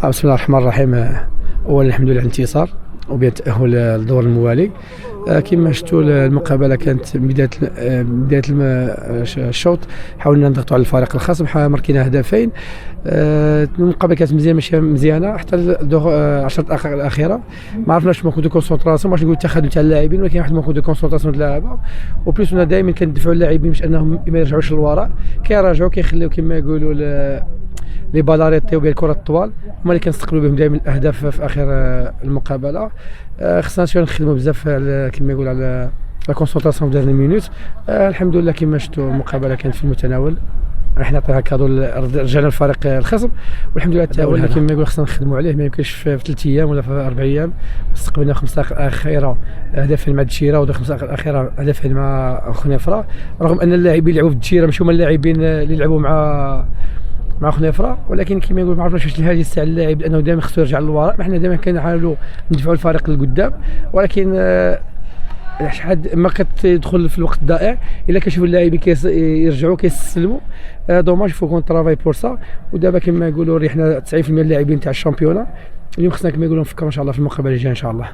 بسم الله الرحمن الرحيم. اولا الحمد لله على الانتصار وبين التاهل للدور الموالي. كما شفتوا المقابله كانت بدايه الشوط حاولنا نضغطوا على الفريق الخصم، ماركينا هدفين. المقابله كانت ماشي مزيانه حتى 10 دقائق الاخيره. ما عرفناش مونكو دو كونسونطراسيون، ماشي نقول التخاذل تاع اللاعبين، ولكن واحد مونكو دو كونسونطراسيون تاع اللعابه. وبليس دائما كندفعوا اللاعبين باش انهم ما يرجعوش للوراء، كيراجعوا كيخليو كما يقولوا لي بالاريتي وبين الكره الطوال هما اللي كنستقبلوا بهم دائما الاهداف في اخر المقابله. خصنا نخدموا بزاف كما يقول على لا كونسونطراسيون في ديرني مينوت. الحمد لله كما شفتوا المقابله كانت في المتناول، احنا عطينا كادو رجعنا الفريق الخصم، والحمد لله التاهل كما يقول خصنا نخدموا عليه. ما يمكنش في 3 ايام ولا في 4 ايام. استقبلنا 5 دقائق الاخيره هدفين مع الدشيره، و 5 دقائق الاخيره هدفين مع خنيفره، رغم ان اللاعبين اللي لعبوا في الدشيره ماشي هما اللاعبين اللي لعبوا مع خنيفره. ولكن كما يقول ما عرفناش واش الهاجس تاع اللاعب، لانه دائما خصو يرجع للوراء. احنا دائما كنحاولوا ندفعوا الفريق للقدام، ولكن حد ما كتدخل في الوقت الضائع الا كنشوفوا اللاعبين يرجعوا كيستسلموا. دوماج فو كون طرافاي بور سا. ودابا كما يقولوا ريحنا 90% من اللاعبين تاع الشامبيونا. اليوم خصنا كما يقولوا نفكروا ان شاء الله في المقابله الجايه ان شاء الله.